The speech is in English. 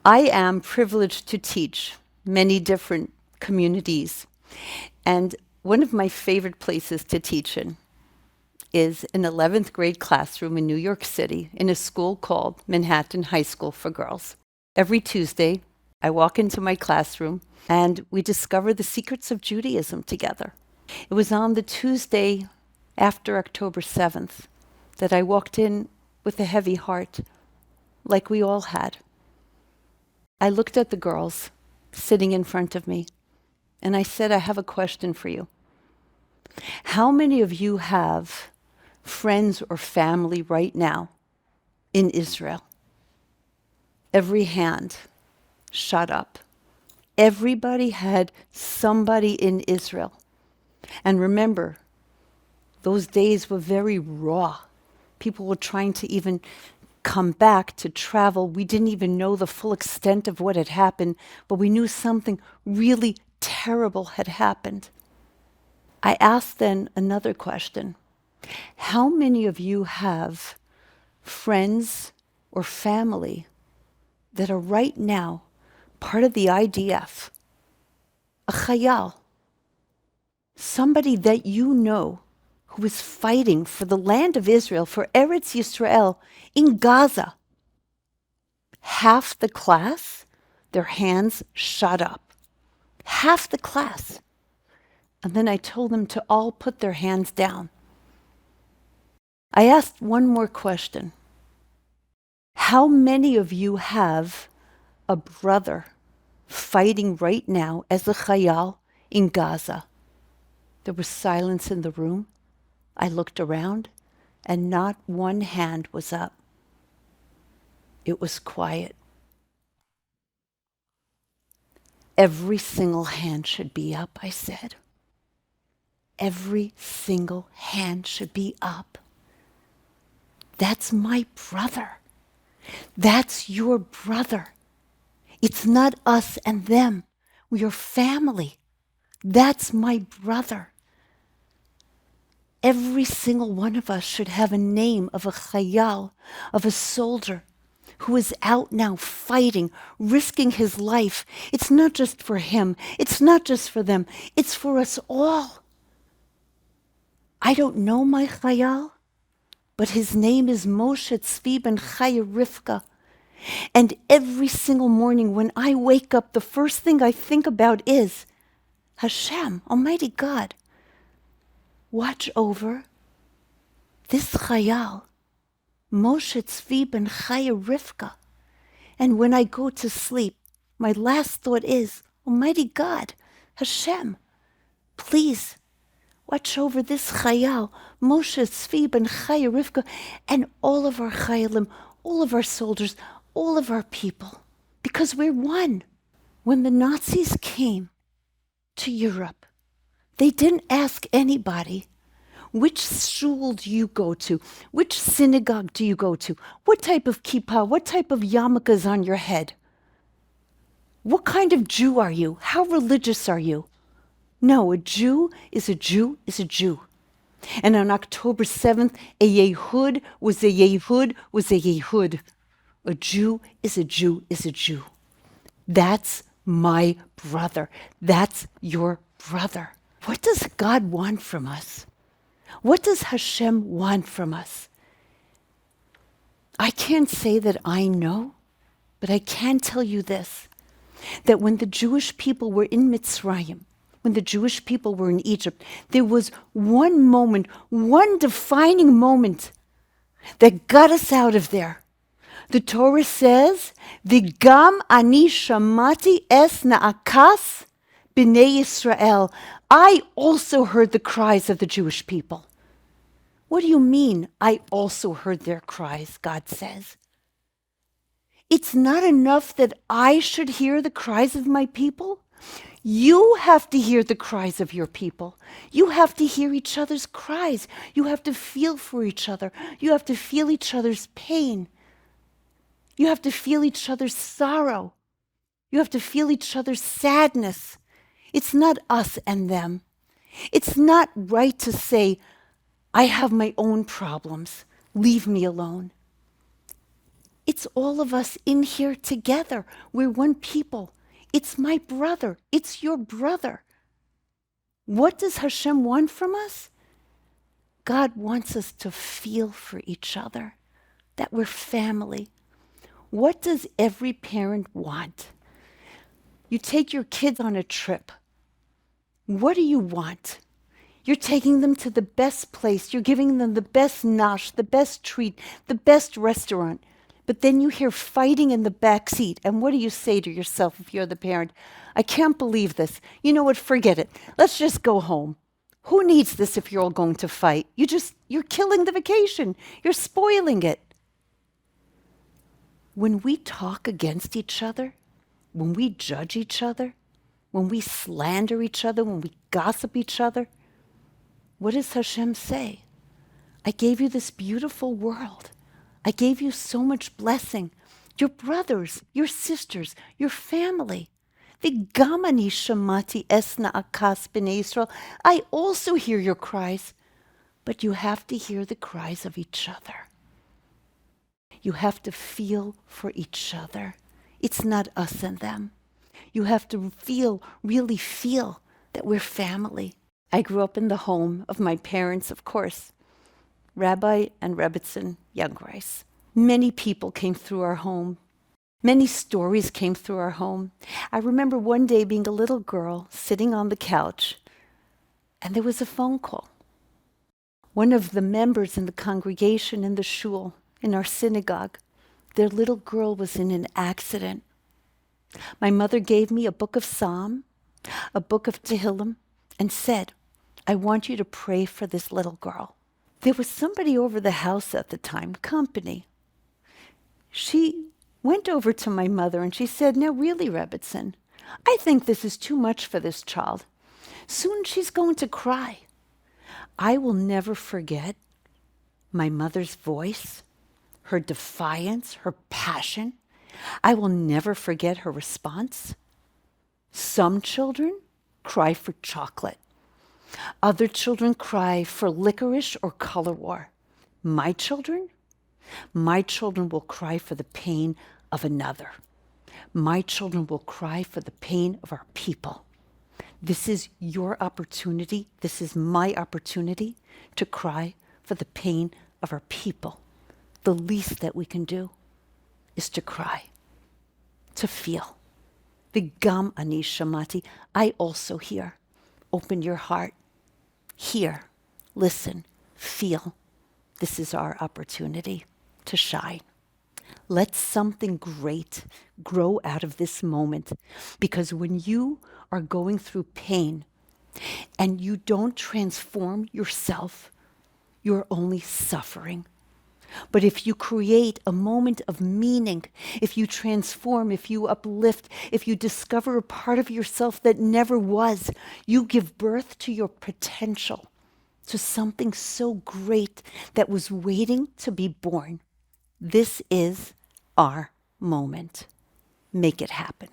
I am privileged to teach many different communities. And one of my favorite places to teach in is an 11th grade classroom in New York City in a school called Manhattan High School for Girls. Every Tuesday, I walk into my classroom and we discover the secrets of Judaism together. It was on the Tuesday after October 7th that I walked in with a heavy heart, like we all had. I looked at the girls sitting in front of me and I said, I have a question for you. How many of you have friends or family right now in Israel? Every hand shot up. Everybody had somebody in Israel. And remember, those days were very raw. People were trying to even come back to travel. We didn't even know the full extent of what had happened, but we knew something really terrible had happened. I asked then another question. How many of you have friends or family that are right now part of the IDF? A chayal, somebody that you know who is fighting for the land of Israel, for Eretz Yisrael in Gaza. Half the class, their hands shot up. Half the class. And then I told them to all put their hands down. I asked one more question. How many of you have a brother fighting right now as a chayal in Gaza? There was silence in the room. I looked around, and not one hand was up. It was quiet. Every single hand should be up, I said. Every single hand should be up. That's my brother. That's your brother. It's not us and them. We are family. That's my brother. Every single one of us should have a name of a chayal, of a soldier who is out now fighting, risking his life. It's not just for him. It's not just for them. It's for us all. I don't know my chayal, but his name is Moshe Tzvi ben Chaya Rivka. And every single morning when I wake up, the first thing I think about is, Hashem, Almighty God, watch over this chayal, Moshe Tzvi ben Chaya Rivka. And when I go to sleep, my last thought is, Almighty God, Hashem, please watch over this chayal, Moshe Tzvi ben Chaya Rivka, and all of our chayalim, all of our soldiers, all of our people, because we're one. When the Nazis came to Europe, they didn't ask anybody, which shul do you go to? Which synagogue do you go to? What type of kippah? What type of yarmulke is on your head? What kind of Jew are you? How religious are you? No, a Jew is a Jew is a Jew. And on October 7th, a Yehud was a Yehud was a Yehud. A Jew is a Jew is a Jew. That's my brother. That's your brother. What does God want from us? What does Hashem want from us? I can't say that I know, but I can tell you this, that when the Jewish people were in Mitzrayim, when the Jewish people were in Egypt, there was one moment, one defining moment that got us out of there. The Torah says, V'gam ani shamati es na'akas b'nei Yisrael. I also heard the cries of the Jewish people. What do you mean, I also heard their cries, God says? It's not enough that I should hear the cries of my people. You have to hear the cries of your people. You have to hear each other's cries. You have to feel for each other. You have to feel each other's pain. You have to feel each other's sorrow. You have to feel each other's sadness. It's not us and them. It's not right to say, I have my own problems. Leave me alone. It's all of us in here together. We're one people. It's my brother. It's your brother. What does Hashem want from us? God wants us to feel for each other, that we're family. What does every parent want? You take your kids on a trip. What do you want? You're taking them to the best place. You're giving them the best nosh, the best treat, the best restaurant. But then you hear fighting in the back seat. And what do you say to yourself if you're the parent? I can't believe this. You know what? Forget it. Let's just go home. Who needs this if you're all going to fight? You're killing the vacation. You're spoiling it. When we talk against each other, when we judge each other, when we slander each other, when we gossip each other, what does Hashem say? I gave you this beautiful world. I gave you so much blessing. Your brothers, your sisters, your family. V'gam ani shamati esna akas b'nei Yisrael. I also hear your cries, but you have to hear the cries of each other. You have to feel for each other. It's not us and them. You have to really feel that we're family. I grew up in the home of my parents, of course, Rabbi and Rebetzen Jungreis. Many people came through our home. Many stories came through our home. I remember one day being a little girl sitting on the couch, and there was a phone call. One of the members in the congregation in the shul, in our synagogue, their little girl was in an accident. My mother gave me a book of Psalm, a book of Tehillim, and said, I want you to pray for this little girl. There was somebody over the house at the time, company. She went over to my mother and she said, now really, Rebetzen, I think this is too much for this child. Soon she's going to cry. I will never forget my mother's voice, her defiance, her passion. I will never forget her response. Some children cry for chocolate. Other children cry for licorice or color war. My children will cry for the pain of another. My children will cry for the pain of our people. This is your opportunity. This is my opportunity to cry for the pain of our people. The least that we can do is to cry, to feel. V'gam ani shamati, I also hear. Open your heart. Hear, listen, feel. This is our opportunity to shine. Let something great grow out of this moment, because when you are going through pain and you don't transform yourself, you're only suffering. But if you create a moment of meaning, if you transform, if you uplift, if you discover a part of yourself that never was, you give birth to your potential, to something so great that was waiting to be born. This is our moment. Make it happen.